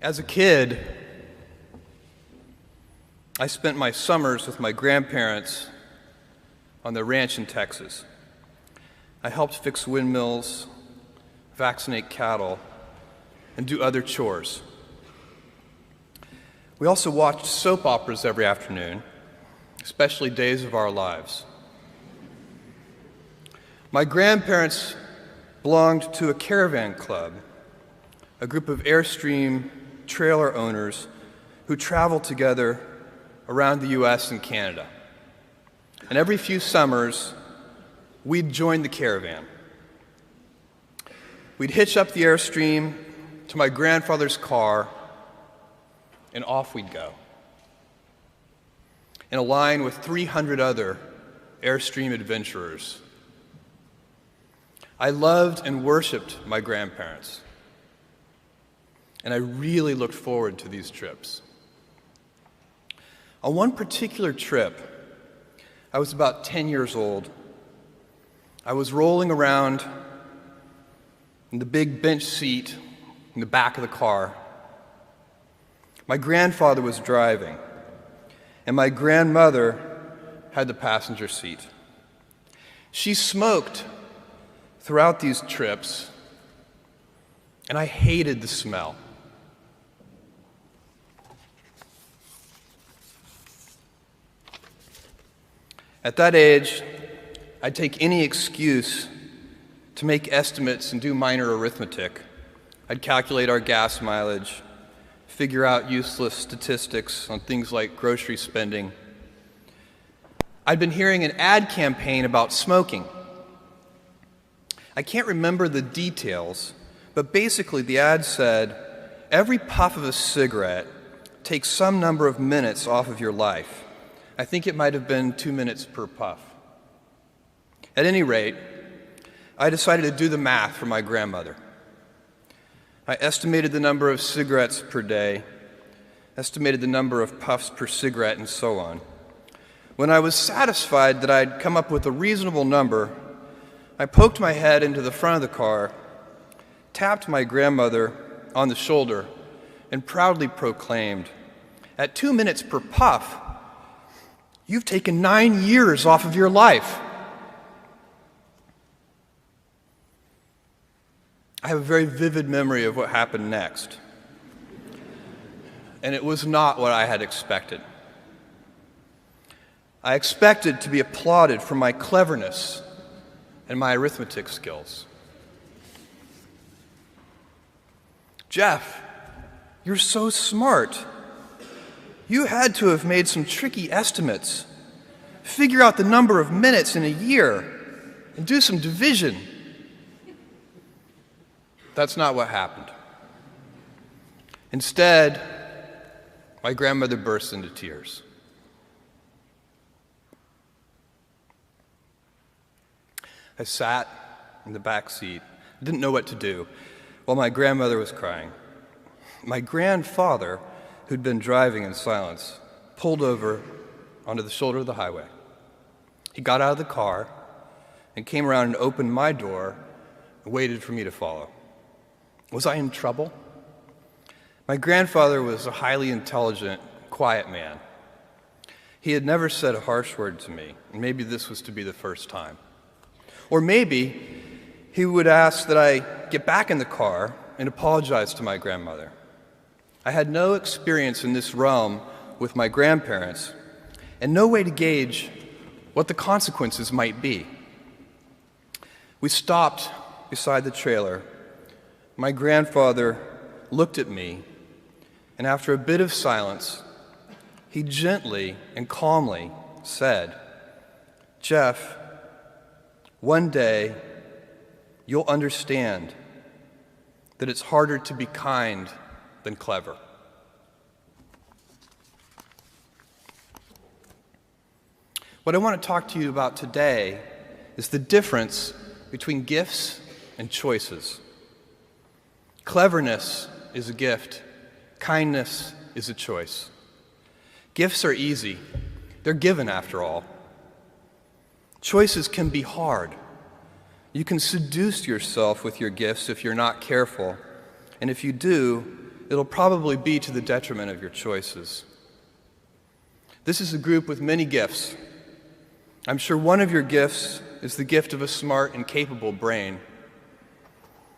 As a kid, I spent my summers with my grandparents on their ranch in Texas. I helped fix windmills, vaccinate cattle, and do other chores. We also watched soap operas every afternoon, especially Days of Our Lives. My grandparents belonged to a caravan club, a group of Airstream trailer owners who traveled together around the US and Canada. And every few summers, we'd join the caravan. We'd hitch up the Airstream to my grandfather's car, and off we'd go, in a line with 300 other Airstream adventurers. I loved and worshiped my grandparents, and I really looked forward to these trips. On one particular trip, I was about 10 years old. I was rolling around in the big bench seat in the back of the car. My grandfather was driving, and my grandmother had the passenger seat. She smoked throughout these trips, and I hated the smell. At that age, I'd take any excuse to make estimates and do minor arithmetic. I'd calculate our gas mileage, figure out useless statistics on things like grocery spending. I'd been hearing an ad campaign about smoking. I can't remember the details, but basically the ad said, every puff of a cigarette takes some number of minutes off of your life. I think it might have been 2 minutes per puff. At any rate, I decided to do the math for my grandmother. I estimated the number of cigarettes per day, estimated the number of puffs per cigarette, and so on. When I was satisfied that I'd come up with a reasonable number, I poked my head into the front of the car, tapped my grandmother on the shoulder, and proudly proclaimed, "At 2 minutes per puff, you've taken 9 years off of your life." I have a very vivid memory of what happened next, and it was not what I had expected. I expected to be applauded for my cleverness and my arithmetic skills. "Jeff, you're so smart. You had to have made some tricky estimates. Figure out the number of minutes in a year and do some division." That's not what happened. Instead, my grandmother burst into tears. I sat in the back seat, didn't know what to do, while my grandmother was crying. My grandfather, who'd been driving in silence, pulled over onto the shoulder of the highway. He got out of the car and came around and opened my door and waited for me to follow. Was I in trouble? My grandfather was a highly intelligent, quiet man. He had never said a harsh word to me, and maybe this was to be the first time. Or maybe he would ask that I get back in the car and apologize to my grandmother. I had no experience in this realm with my grandparents, and no way to gauge what the consequences might be. We stopped beside the trailer. My grandfather looked at me, and after a bit of silence, he gently and calmly said, "Jeff, one day you'll understand that it's harder to be kind than clever." What I want to talk to you about today is the difference between gifts and choices. Cleverness is a gift. Kindness is a choice. Gifts are easy. They're given, after all. Choices can be hard. You can seduce yourself with your gifts if you're not careful, and if you do, it'll probably be to the detriment of your choices. This is a group with many gifts. I'm sure one of your gifts is the gift of a smart and capable brain.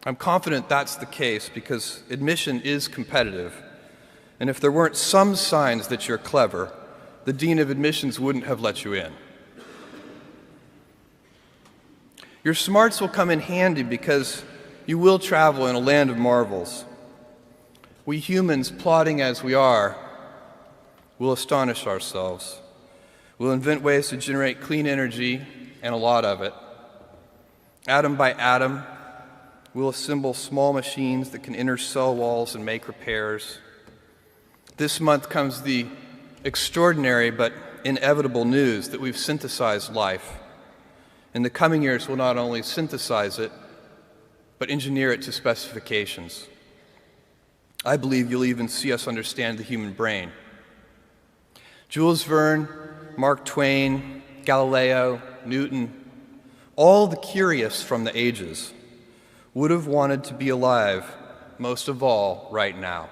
I'm confident that's the case because admission is competitive, and if there weren't some signs that you're clever, the dean of admissions wouldn't have let you in. Your smarts will come in handy because you will travel in a land of marvels. We humans, plodding as we are, will astonish ourselves. We'll invent ways to generate clean energy, and a lot of it. Atom by atom, we'll assemble small machines that can enter cell walls and make repairs. This month comes the extraordinary but inevitable news that we've synthesized life. In the coming years, we'll not only synthesize it, but engineer it to specifications. I believe you'll even see us understand the human brain. Jules Verne, Mark Twain, Galileo, Newton, all the curious from the ages would have wanted to be alive, most of all, right now.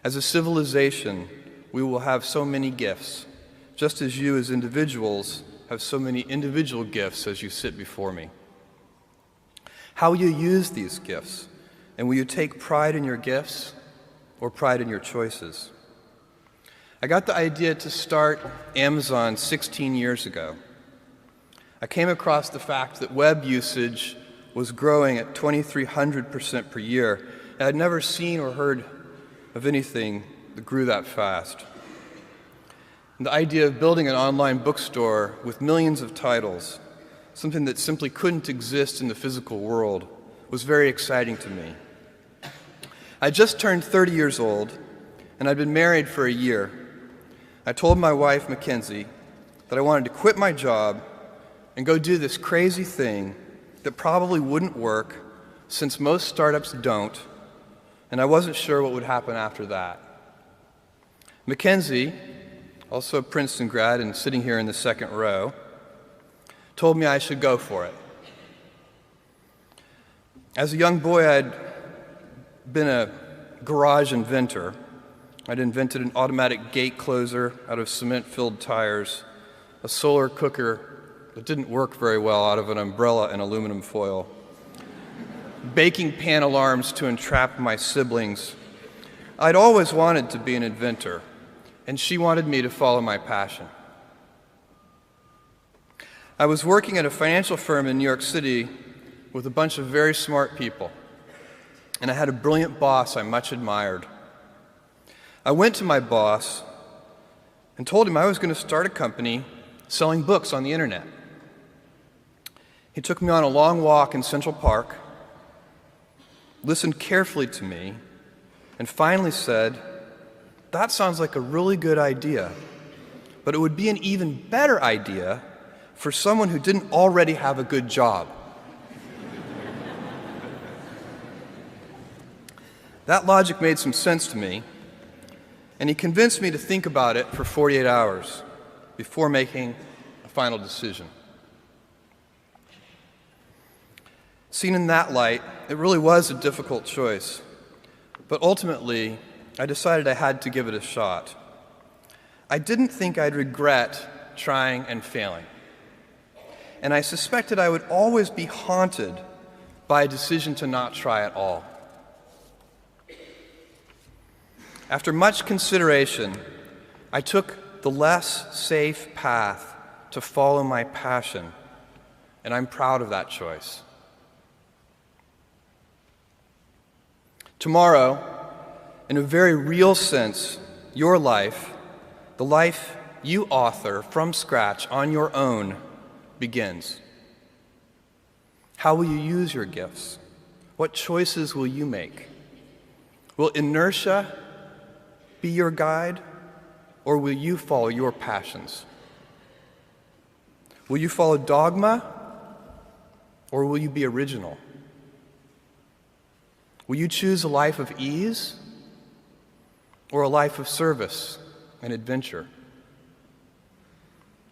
As a civilization, we will have so many gifts, just as you as individuals have so many individual gifts as you sit before me. How will you use these gifts? And will you take pride in your gifts or pride in your choices? I got the idea to start Amazon 16 years ago. I came across the fact that web usage was growing at 2,300% per year. I had never seen or heard of anything that grew that fast. And the idea of building an online bookstore with millions of titles, something that simply couldn't exist in the physical world, was very exciting to me. I just turned 30 years old, and I'd been married for a year. I told my wife, Mackenzie, that I wanted to quit my job and go do this crazy thing that probably wouldn't work, since most startups don't, and I wasn't sure what would happen after that. Mackenzie, also a Princeton grad and sitting here in the second row, told me I should go for it. As a young boy, I'd been a garage inventor. I'd invented an automatic gate closer out of cement-filled tires, a solar cooker that didn't work very well out of an umbrella and aluminum foil, baking pan alarms to entrap my siblings. I'd always wanted to be an inventor, and she wanted me to follow my passion. I was working at a financial firm in New York City with a bunch of very smart people, and I had a brilliant boss I much admired. I went to my boss and told him I was going to start a company selling books on the internet. He took me on a long walk in Central Park, listened carefully to me, and finally said, "That sounds like a really good idea, but it would be an even better idea for someone who didn't already have a good job." That logic made some sense to me, and he convinced me to think about it for 48 hours before making a final decision. Seen in that light, it really was a difficult choice, but ultimately, I decided I had to give it a shot. I didn't think I'd regret trying and failing, and I suspected I would always be haunted by a decision to not try at all. After much consideration, I took the less safe path to follow my passion, and I'm proud of that choice. Tomorrow, in a very real sense, your life, the life you author from scratch on your own, begins. How will you use your gifts? What choices will you make? Will inertia be your guide, or will you follow your passions? Will you follow dogma, or will you be original? Will you choose a life of ease, or a life of service and adventure?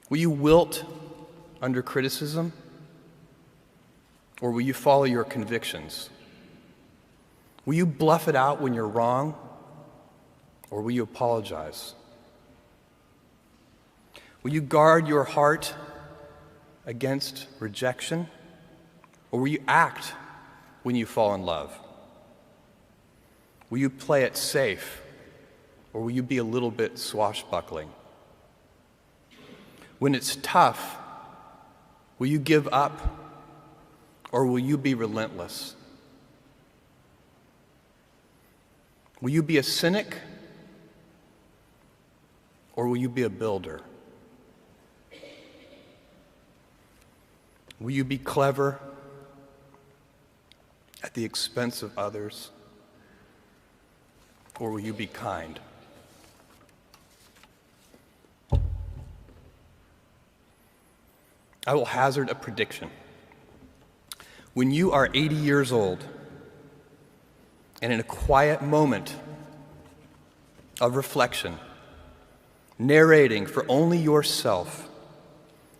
Will you wilt under criticism, or will you follow your convictions? Will you bluff it out when you're wrong, or will you apologize? Will you guard your heart against rejection, or will you act when you fall in love? Will you play it safe, or will you be a little bit swashbuckling? When it's tough, will you give up, or will you be relentless? Will you be a cynic, or will you be a builder? Will you be clever at the expense of others, or will you be kind? I will hazard a prediction. When you are 80 years old, and in a quiet moment of reflection, narrating for only yourself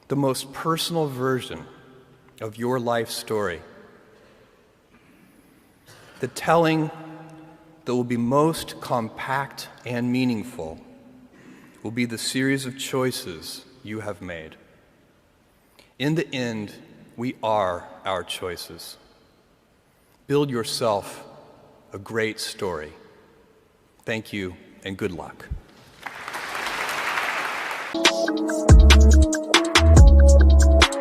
the most personal version of your life story, the telling that will be most compact and meaningful will be the series of choices you have made. In the end, we are our choices. Build yourself a great story. Thank you, and good luck.